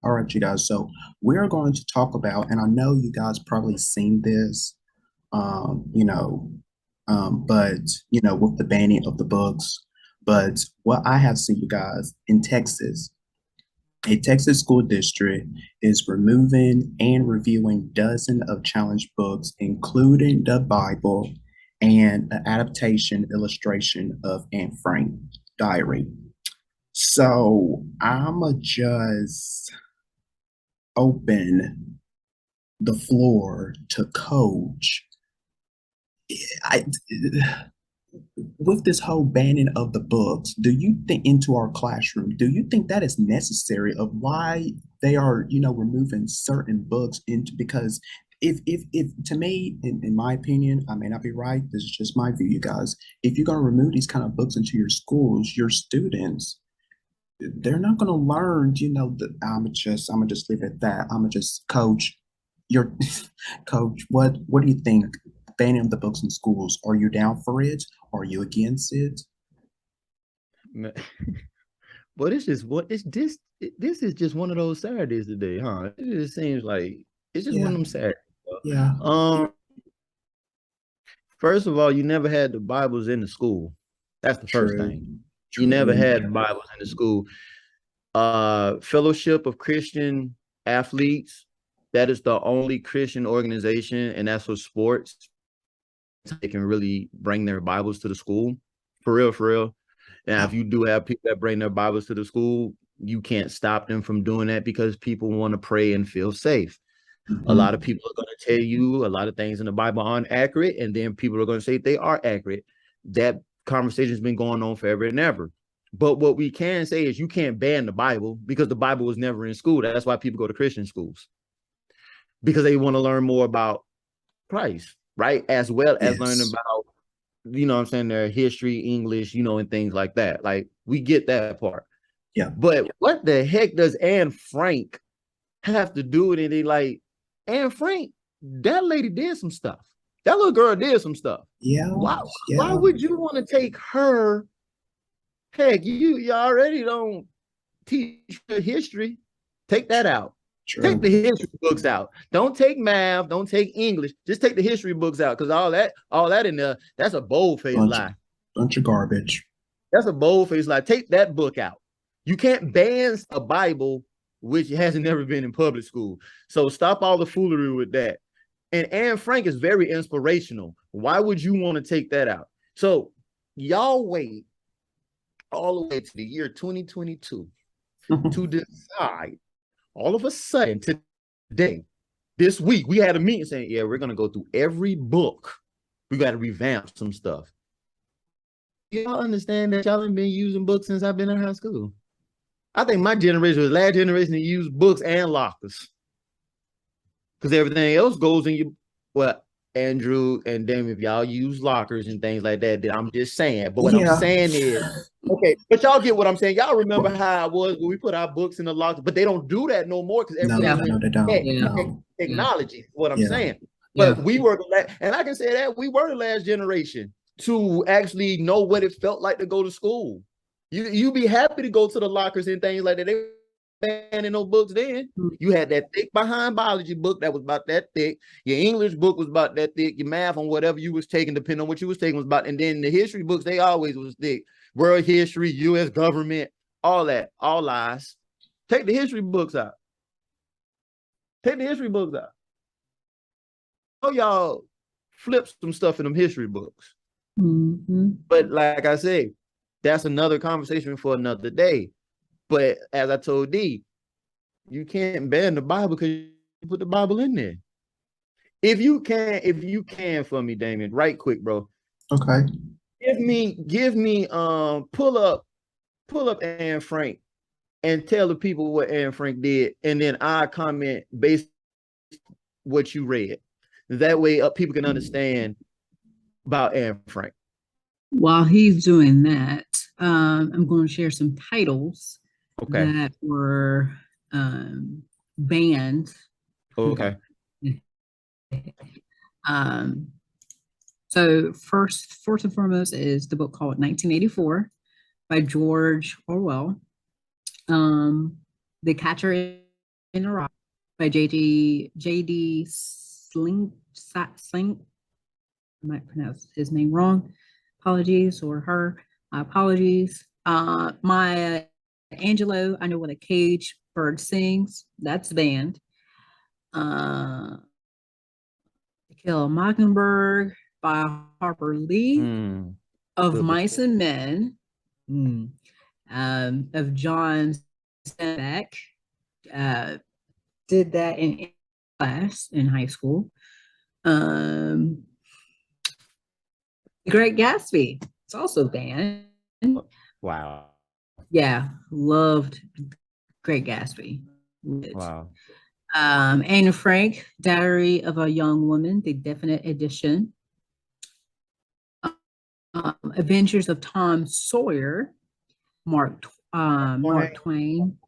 All right, you guys. So we're going to talk about, and I know you guys probably seen this, um, you know, but with the banning of the books. But what I have seen, you guys, in Texas, a Texas school district is removing and reviewing dozens of challenged books, including the Bible and the adaptation illustration of Anne Frank diary. So I'ma just open the floor to coach. I, with this whole banning of the books, do you think into our classroom, do you think that is necessary of why they are, removing certain books into because if to me, in my opinion, I may not be right, this is just my view, you guys. If you're going to remove these kind of books into your schools, your students, they're not going to learn, that I'm gonna just leave it at that. I'm gonna just coach your coach. What do you think? Banning the books in schools. Are you down for it? Are you against it? Man, but it's just what it's this this is just one of those Saturdays today, huh? It just seems like it's just one Yeah, of them Saturdays. yeah, Um, First of all, you never had the Bibles in the school. That's the first true, thing. You never true. had Bibles in the school. Fellowship of Christian Athletes, that is the only Christian organization, and that's for sports. They can really bring their Bibles to the school. For real, for real. Now, if Oh, you do have people that bring their Bibles to the school, you can't stop them from doing that because people want to pray and feel safe. A lot of mhm. people are going to tell you a lot of things in the Bible aren't accurate, and then people are going to say they are accurate. That conversation has been going on forever and ever. But what we can say is you can't ban the Bible because the Bible was never in school. That's why people go to Christian schools because they want to learn more about Christ, right? As well as learning Yes, about, what I'm saying, their history, English, and things like that. Like we get that part. yeah, But what the heck does Anne Frank have to do with it? Like, Anne Frank, that lady did some stuff. That little girl did some stuff. yeah, Why yeah. would you want to take her? Heck, you already don't teach history. Take that out. Take the True. history books out. Don't take math. Don't take English. Just take the history books out because all that in there, that's a bold faced Bunch, lie. bunch of garbage. That's a bold faced lie. Take that book out. You can't ban a Bible which hasn't never been in public school. So stop all the foolery with that. And Anne Frank is very inspirational. Why would you want to take that out? So y'all wait all the way to the year 2022 to decide all of a sudden today, this week, we had a meeting saying, yeah, we're going to go through every book. We got to revamp some stuff. Y'all understand that y'all have been using books since I've been in high school. I think my generation was the last generation to use books and lockers because everything else goes in your, well, Andrew and Damon, if y'all use lockers and things like that, then I'm just saying. But what I'm Yeah. saying is, okay, but y'all get what I'm saying. Y'all remember how it was when we put our books in the lockers, but they don't do that no more because No, everything Yeah, no, went they tech, don't. yeah, tech No. yeah, technology. What I'm Yeah. saying. yeah. But we were the last, and I can say that we were the last generation to actually know what it felt like to go to school. You be happy to go to the lockers and things like that. They banning no books then. Mm. You had that thick behind biology book that was about that thick. Your English book was about that thick. Your math on whatever you was taking, depending on what you was taking, was about. And then the history books, they always was thick. World history, U.S. government, all that, all lies. Take the history books out. Take the history books out. Oh, y'all flip some stuff in them history books. Mhm. But like I said, that's another conversation for another day. But as I told D, you can't ban the Bible because you put the Bible in there. If you can for me, Damien, right quick, bro. Okay. Give me pull up Anne Frank and tell the people what Anne Frank did, and then I comment based what you read. That way people can understand about Anne Frank. While he's doing that, I'm going to share some titles Okay. that were banned. Okay. Um, so first and foremost is the book called 1984 by George Orwell. The Catcher in a Rock by J.D. Sling. I might pronounce his name wrong. Apologies, or her. My apologies. Maya Angelou, I Know What a Cage Bird Sings. That's the band. To Kill a Mockingbird by Harper Lee. Of Good book. Mice and Men. Of John Steinbeck. Did that in class in high school. The Great Gatsby. It's also banned. Wow. Yeah, loved Great Gatsby. Wow. Anne Frank, Diary of a Young Woman, the definite edition. Adventures of Tom Sawyer, Mark Twain.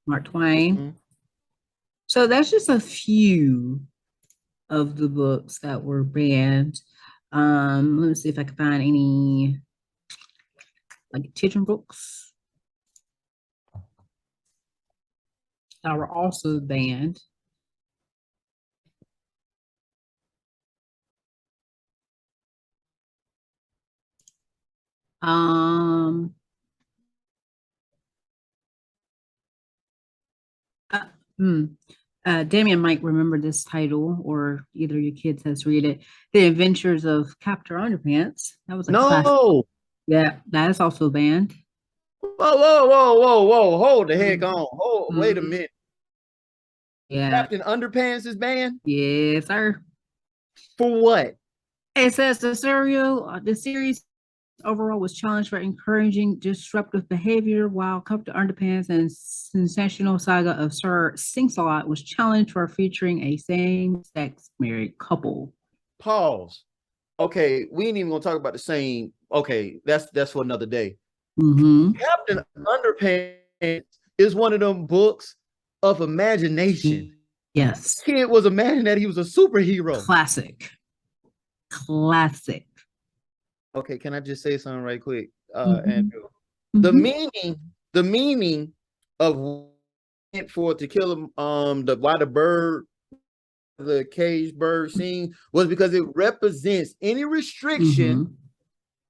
Mhm. So that's just a few of the books that were banned. Let me see if I can find any like children books that were also banned. Um, uh, hmm. Damien might remember this title, or either your kids has read it. The Adventures of Captain Underpants. That was a classic. No. Yeah, that is also banned. Whoa. Hold the heck on. Wait a Mhm. minute. Yeah. Captain Underpants is banned? Yes, sir. For what? It says the series overall was challenged for encouraging disruptive behavior, while Captain Underpants and Sensational Saga of Sir Sing-a-Lot was challenged for featuring a same-sex married couple. Pause. Okay, we ain't even gonna talk about the same. Okay, that's for another day. Mm-hmm. Captain Underpants is one of them books of imagination. Yes. Kid was imagining that he was a superhero. Classic. Okay, can I just say something right quick, Andrew? Mm-hmm. The meaning of for To Kill the cage bird scene was because it represents any restriction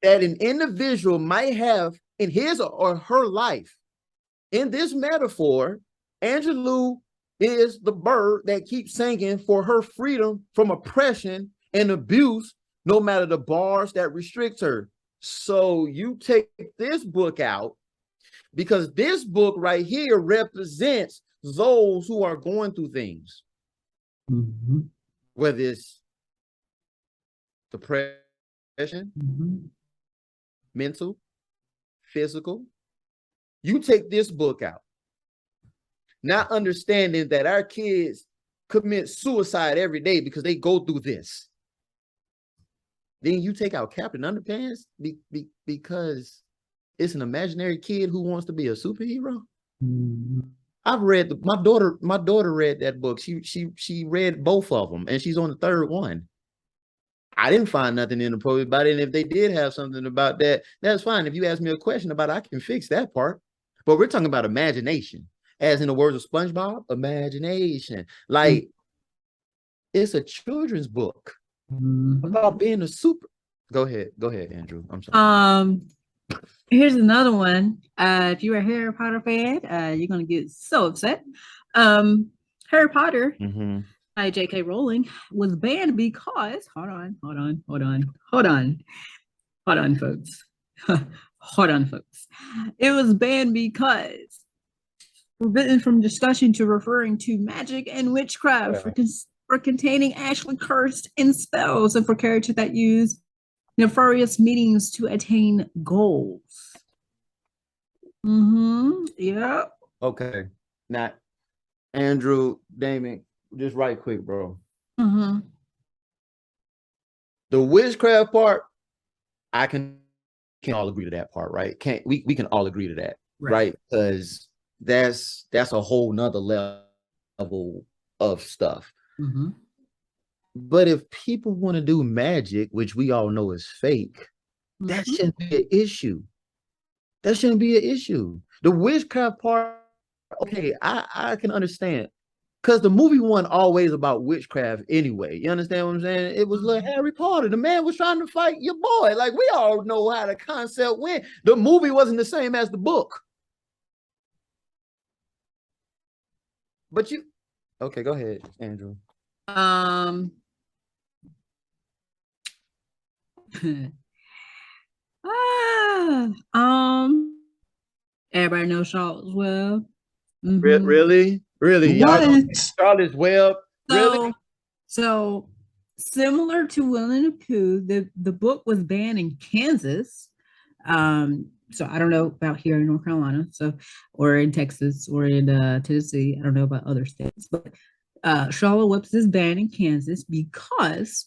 that an individual might have in his or her life. In this metaphor, Angelou is the bird that keeps singing for her freedom from oppression and abuse, no matter the bars that restrict her. So you take this book out because this book right here represents those who are going through things, whether it's depression, mental, physical. You take this book out, not understanding that our kids commit suicide every day because they go through this. Then you take out Captain Underpants because it's an imaginary kid who wants to be a superhero. I've read my daughter read that book. She read both of them, and she's on the third one. I didn't find nothing inappropriate about it. And if they did have something about that, that's fine. If you ask me a question about it, I can fix that part. But we're talking about imagination. As in the words of SpongeBob, imagination. Like, it's a children's book about being a super. Go ahead, Andrew. I'm sorry. Here's another one. If you're a Harry Potter fan, you're gonna get so upset. Harry Potter by J.K. Rowling was banned because hold on, folks. Hold on, folks. It was banned because forbidden from discussion to referring to magic and witchcraft for containing actually cursed and spells, and for characters that use nefarious meanings to attain goals. Yeah. Okay. Now, Andrew, Damon, just right quick, bro. The witchcraft part, I can all agree to that part, right? We can all agree to that, right? Because that's a whole nother level of stuff. But if people want to do magic, which we all know is fake, that shouldn't be an issue. The witchcraft part, okay, I can understand. because the movie wasn't always about witchcraft anyway. You understand what I'm saying? It was little Harry Potter. The man was trying to fight your boy. Like, we all know how the concept went. The movie wasn't the same as the book. But you, okay, go ahead, Andrew. Everybody knows Charlotte's Web. Really? Y'all know What? Charlotte's Web? Really? So similar to Winnie the Pooh, the book was banned in Kansas. So I don't know about here in North Carolina, or in Texas or in Tennessee. I don't know about other states, but Charlotte Webs is banned in Kansas because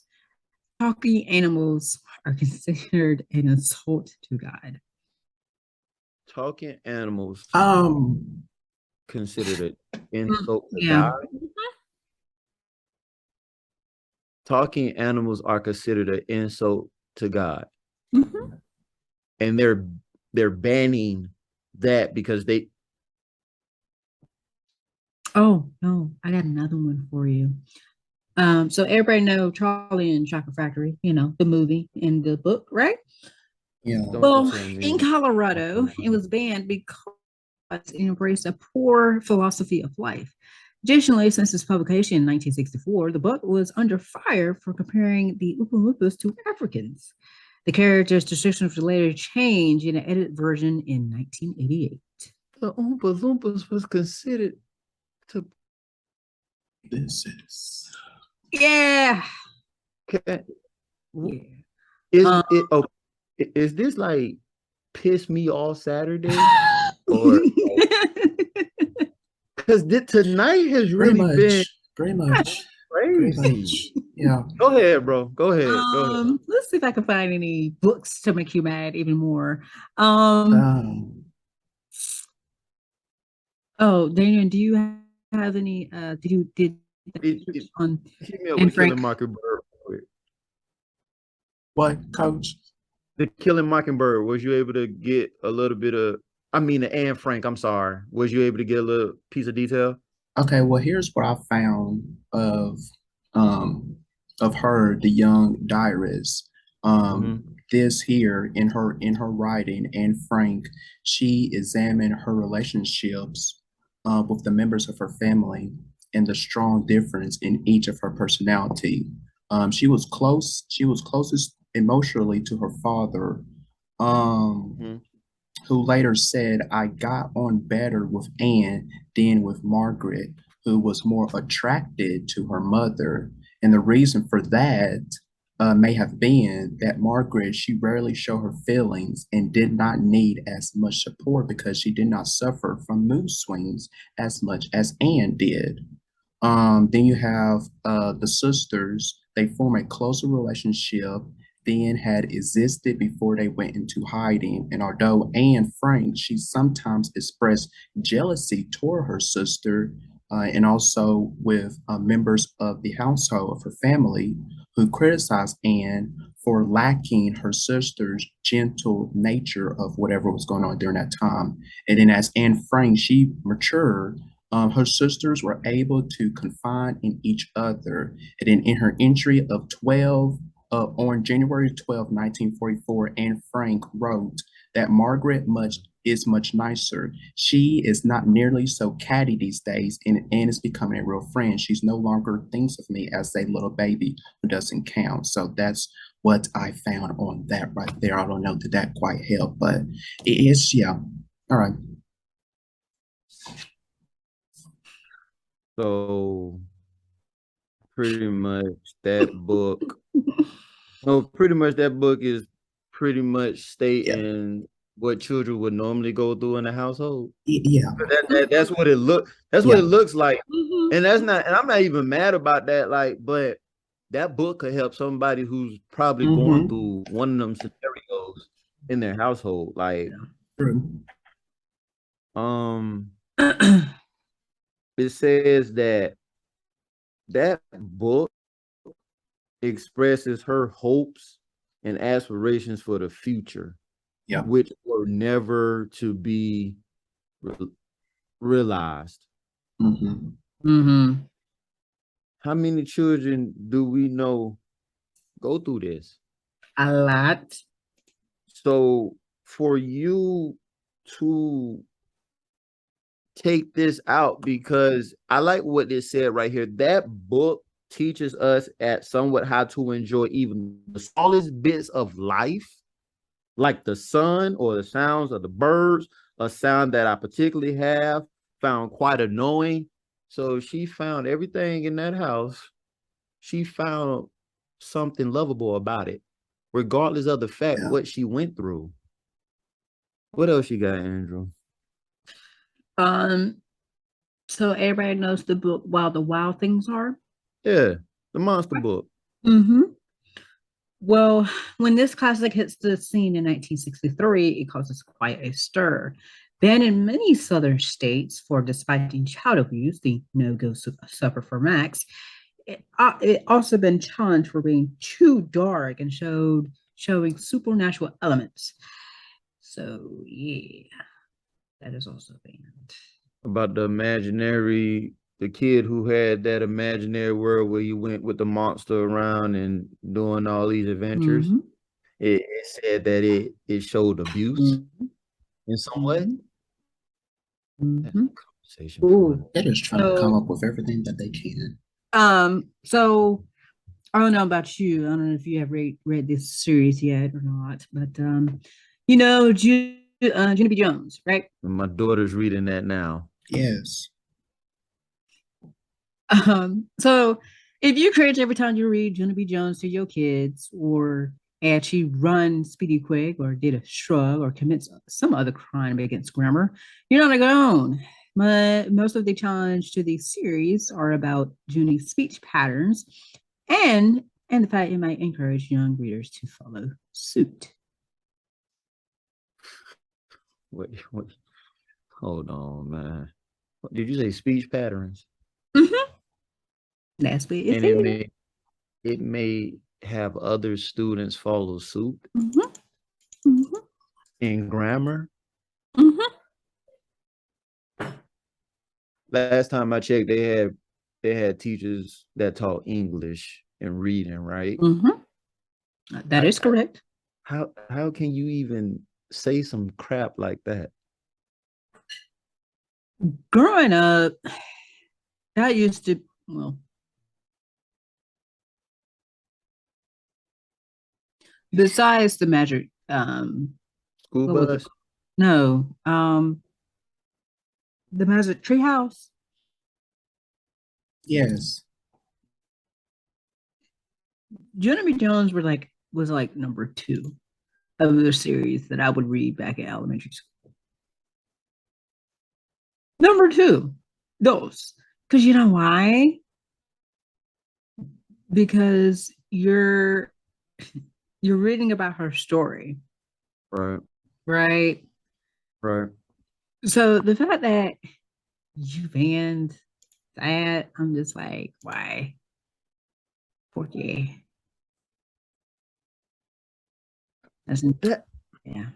talking animals are considered an insult to God. Talking animals considered an insult to God. Talking animals are considered an insult to God. And they're banning that because they. Oh no, I got another one for you. So everybody know Charlie and Chocolate Factory, the movie and the book, right? Yeah. Well, in Colorado, it was banned because it embraced a poor philosophy of life. Additionally, since its publication in 1964, the book was under fire for comparing the Oompa Loompas to Africans. The character's descriptions were later changed in an edited version in 1988. The Oompa Loompas was considered to. This is. Yeah. Okay. Yeah. Is this like Piss Me Off Saturday? Or because tonight has really been pretty much crazy. Yeah. Go ahead, bro. Go ahead. Let's see if I can find any books to make you mad even more. Oh, Daniel, do you have any? Did on and Frank? Killing Mockingbird. What, Coach? The Killing Mockingbird. Was you able to get a little bit of? I mean, the Anne Frank. I'm sorry. Was you able to get a little piece of detail? Okay. Well, here's what I found of her, the young diarist. This here in her writing, Anne Frank, she examined her relationships with the members of her family and the strong difference in each of her personality. She was closest emotionally to her father, who later said, "I got on better with Anne than with Margaret, who was more attracted to her mother." And the reason for that may have been that Margaret, she rarely showed her feelings and did not need as much support because she did not suffer from mood swings as much as Anne did. Then you have the sisters. They form a closer relationship than had existed before they went into hiding. And although Anne Frank, she sometimes expressed jealousy toward her sister, and also with members of the household of her family who criticized Anne for lacking her sister's gentle nature of whatever was going on during that time. And then as Anne Frank, she matured, her sisters were able to confide in each other. And then in her entry of 12, on January 12, 1944, Anne Frank wrote that Margaret is much nicer. She is not nearly so catty these days, and Anne is becoming a real friend. She's no longer thinks of me as a little baby who doesn't count. So that's what I found on that right there. I don't know that that quite helped, but it is, yeah. All right. So pretty much that book. Pretty much that book is pretty much stating what children would normally go through in the household. Yeah. That's what it look. That's what it looks like. And that's not. And I'm not even mad about that. Like, but that book could help somebody who's probably going through one of them scenarios in their household. Like, it says that book expresses her hopes and aspirations for the future, which were never to be realized. Mm-hmm. How many children do we know go through this? A lot. So for you to take this out, because I like what they said right here. That book teaches us at somewhat how to enjoy even the smallest bits of life, like the sun or the sounds of the birds, a sound that I particularly have found quite annoying. So she found everything in that house. She found something lovable about it, regardless of the fact Yeah. what she went through. What else you got, Andrew? Um, so everybody knows the book While the Wild Things Are. Yeah, the monster book. Mm-hmm. Well, when this classic hits the scene in 1963, it causes quite a stir. Banned in many southern states for dispatching child abuse, the no-go suffer for Max, it also been challenged for being too dark and showing supernatural elements. So yeah, that is also banned. About the kid who had that imaginary world where you went with the monster around and doing all these adventures. Mhm, It said that it showed abuse mhm, in some way. mhm, That's a mhm. conversation for Ooh, They're just trying to come so up with everything that they can. so I don't know about you. I don't know if you have read this series yet or not, but you know, Junie B. Jones, right? my daughter's reading that now. Yes. So if you cringe every time you read Junie B. Jones to your kids, or actually run Speedy Quick, or did a shrug, or commits some other crime against grammar, you're not alone. But most of the challenge to these series are about Junie's speech patterns, and the fact it might encourage young readers to follow suit. Wait, hold on, man. What, did you say speech patterns? Mm-hmm. That's what it And is. it may have other students follow suit Mm-hmm. Mm-hmm. in grammar. Mm-hmm. Last time I checked, they had teachers that taught English and reading, right? Mm-hmm. That I, is correct. how can you even say some crap like that? Growing up, that used to, well, besides the magic, School what was it? bus? No, the magic treehouse. Yes. Jeremy Jones was like number two of the series that I would read back in elementary school. Number two, those, because you know why? Because you're reading about her story, Right, right? right. So the fact that you banned that, I'm just like, why? Porque. That's That yeah.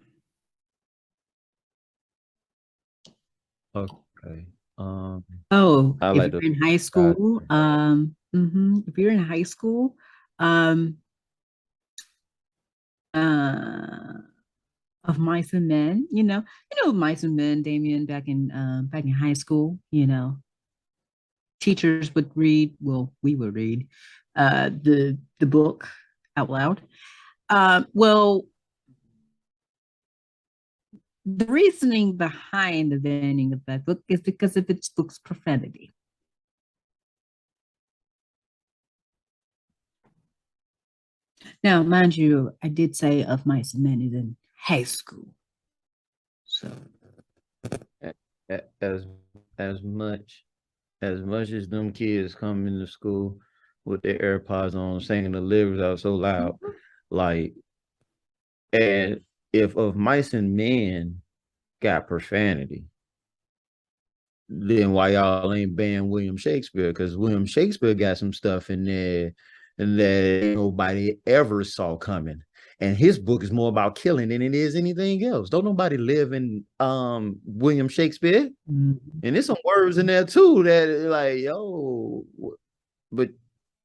okay. Oh, I if like you're to in high school, if you're in high school, um, uh, of Mice and Men, Mice and Men, Damien, back in high school, teachers would read, well, we would read, the book out loud. Well, the reasoning behind the banning of that book is because of its book's profanity. Now, mind you, I did say Of Mice and Men is in high school. So, as as much as them kids come into school with their AirPods on, singing the lyrics out so loud, like, and if Of Mice and Men got profanity, then why y'all ain't ban William Shakespeare? Because William Shakespeare got some stuff in there that nobody ever saw coming. And his book is more about killing than it is anything else. Don't nobody live in William Shakespeare. Mhm. And there's some words in there too that are like, yo, but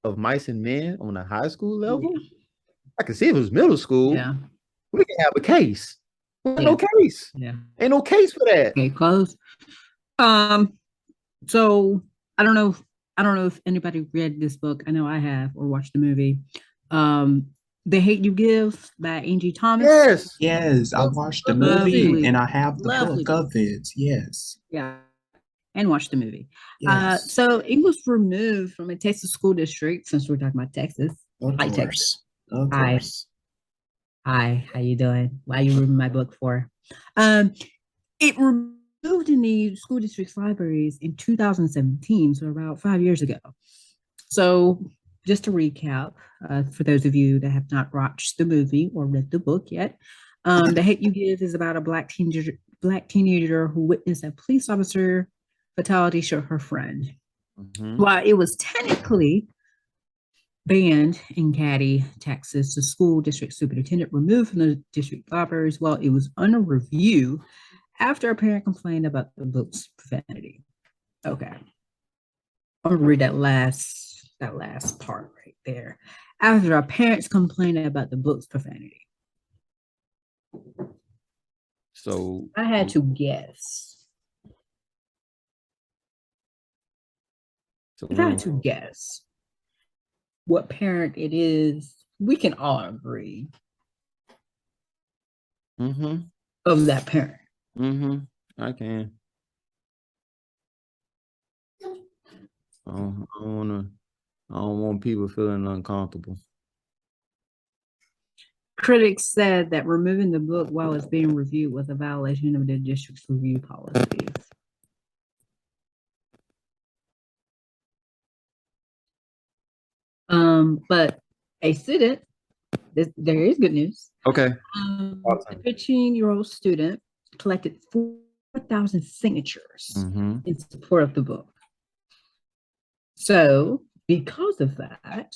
of Mice and Men on a high school level, I can see if it was middle school, Yeah. we can have a case. But Yeah. no case. Yeah. Ain't no case for that. Okay, close. So I don't know if anybody read this book. I know I have or watched the movie. The Hate You Give by Angie Thomas. Yes. Yes, I watched the Lovely. movie and I have the Lovely book of it. Yes. Yeah. And watched the movie. Yes. So it was removed from a Texas school district, since we're talking about Texas. Of Hi, course. Texas. Of Hi. course. Hi, how you doing? Why are you reading my book for? It removed in the school district's libraries in 2017, so about 5 years ago. So just to recap, for those of you that have not watched the movie or read the book yet, The Hate You Give is about a black teenager who witnessed a police officer fatality shoot her friend. Mhm. While it was technically banned in Caddy, Texas, the school district superintendent removed from the district libraries while it was under review after a parent complained about the book's profanity. Okay. I'm gonna read that last part right there. After our parents complained about the book's profanity. So I had to guess. So If I had to guess what parent it is, we can all agree Mm-hmm. of that parent. Mm-hmm. I can. I don't want people feeling uncomfortable. Critics said that removing the book while it's being reviewed was a violation of the district's review policies. But a student, there is good news. Okay. A Awesome. 15-year-old student collected 4,000 signatures Mm-hmm. in support of the book. So, because of that,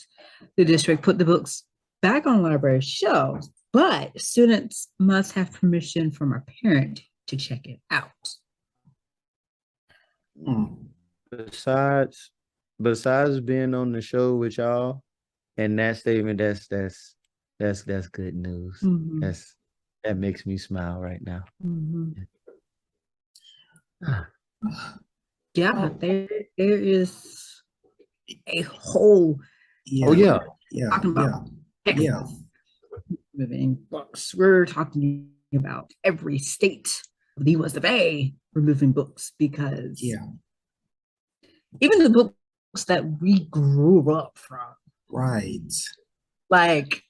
the district put the books back on library shelves, but students must have permission from a parent to check it out. Hmm. Besides being on the show with y'all and that statement, that's good news. Mhm. That makes me smile right now. Mhm. Oh, Yeah, there is a whole yeah. Oh yeah. Yeah. talking about Yeah. removing books. We're talking about every state of the US of A removing books because Yeah. even the books that we grew up from, Right. like,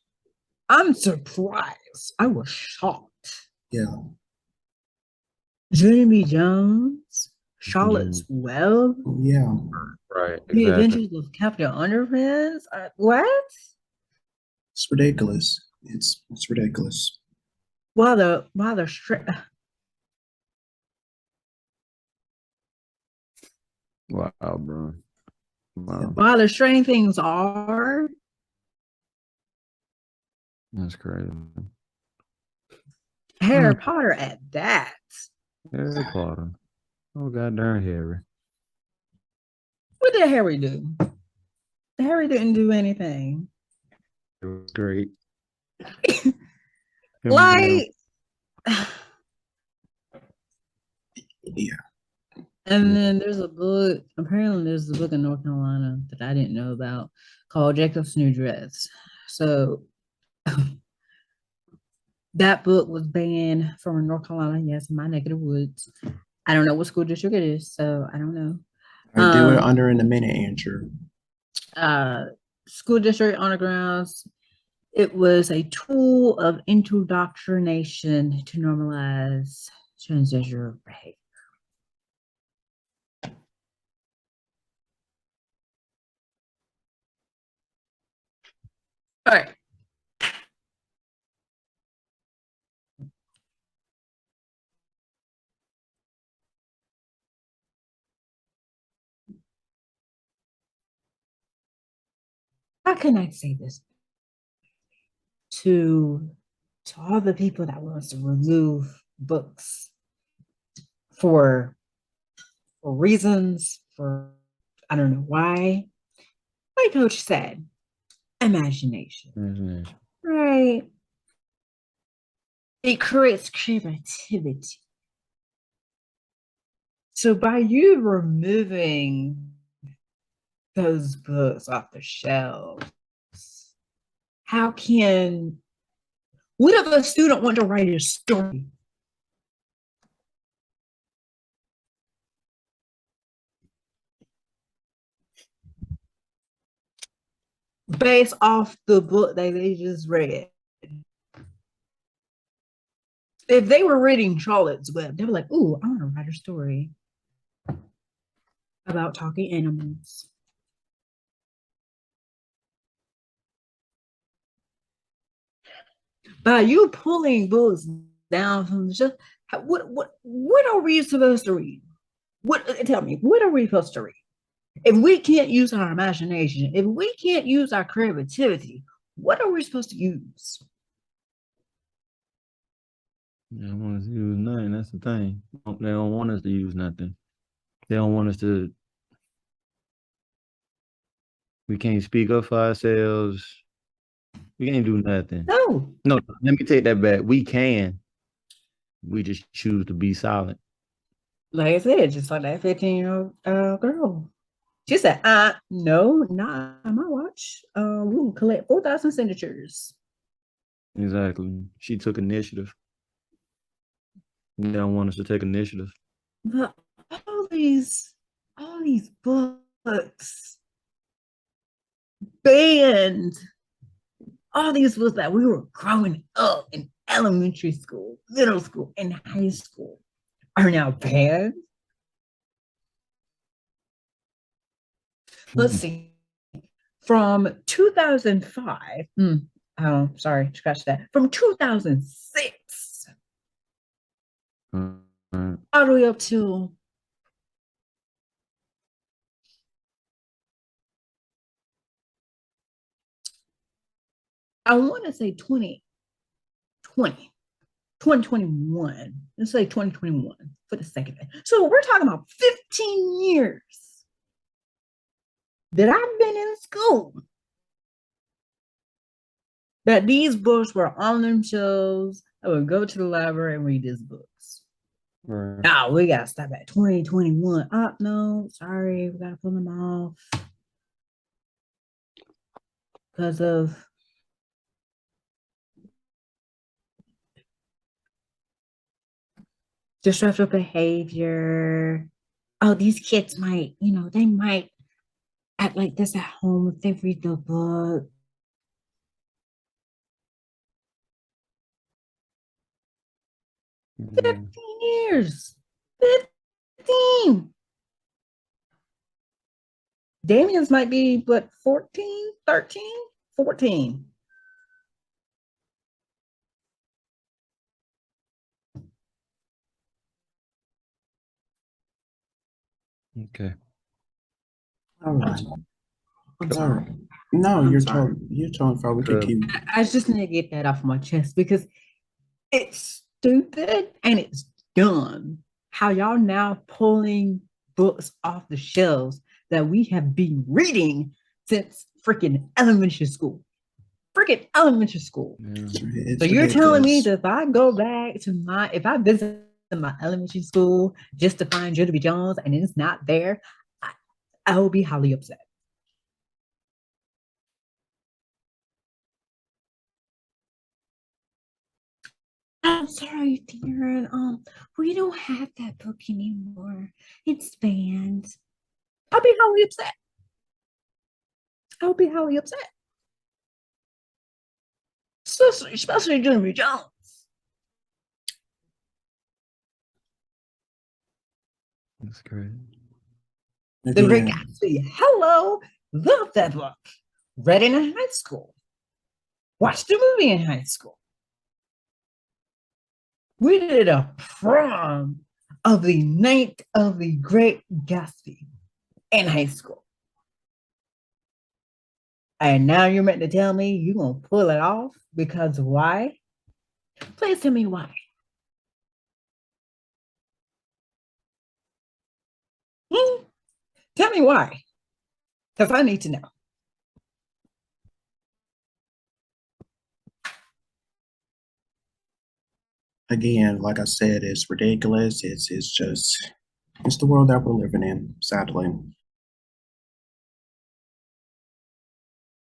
I'm surprised. I was shocked. Yeah. Junie B. Jones, Charlotte's Web, Yeah. Right. The Exactly. Adventures of Captain Underpants. What? It's ridiculous. It's ridiculous. While the Wow, bro. Wow. while the strange things are, That's crazy. Harry Potter at that. Harry Potter. Oh goddamn Harry. What did Harry do? Harry didn't do anything. It was great. Like, Yeah. and then there's a book, apparently there's a book in North Carolina that I didn't know about called Jacob's New Dress. So that book was banned from North Carolina, yes, in my neck of the woods. I don't know what school district it is, so I don't know. I do it under in a minute, Andrew. School district on the grounds. It was a tool of indoctrination to normalize transgender behavior. All right. How can I say this? to all the people that wants to remove books for reasons, for I don't know why. Like Coach said, imagination, Mhm. right? It creates creativity. So by you removing those books off the shelves, how can what if a student want to write a story based off the book that they just read? If they were reading Charlotte's Web, they were like, "Ooh, I want to write a story about talking animals." By you pulling books down from the shelf, what are we supposed to read? What tell me, what are we supposed to read? If we can't use our imagination, if we can't use our creativity, what are we supposed to use? They don't want us to use nothing. That's the thing. They don't want us to use nothing. They don't want us to. We can't speak up for ourselves. We can't do nothing. No, No, let me take that back. We can. We just choose to be silent. like I said, just like that 15-year-old girl. She said, no, not on my watch. We will collect 4,000 signatures. Exactly. She took initiative. They don't want us to take initiative. But all these books banned all these books that we were growing up in elementary school, middle school, and high school are now banned. Let's see. From 2005, oh, sorry, scratch that. From 2006 all the way up to I want to say 2020, 2021. Let's say 2021 for the second thing. So we're talking about 15 years that I've been in school that these books were on them shelves. I would go to the library and read these books. Right. Now we gotta stop at 2021. No, sorry, we gotta pull them off because of disruptive behavior. Oh, these kids might, they might act like this at home if they read the book. Mhm. 15 years. 15. Damien's might be, what, 14, 13, 14. Okay. All right. I'm All sorry. right. No, I'm you're sorry. totally fine. We can Good. keep. I just need to get that off my chest because it's stupid and it's dumb how y'all now pulling books off the shelves that we have been reading since freaking elementary school. Freaking elementary school. Yeah. It's So you're telling me ridiculous. that if I go back to if I visit my elementary school just to find Judy Jones and it's not there, I will be highly upset. I'm sorry, Darren. We don't have that book anymore. It's banned. I'll be highly upset. I'll be highly upset. Especially Judy Jones. That's great. The Great Again, Gatsby. Hello. Love that book. Read it in high school. Watched the movie in high school. We did a prom of the night of the Great Gatsby in high school. And now you're meant to tell me you're gonna pull it off because why? Please tell me why. Hmm? Tell me why. Because I need to know. Again, like I said, it's ridiculous. It's just it's the world that we're living in, sadly.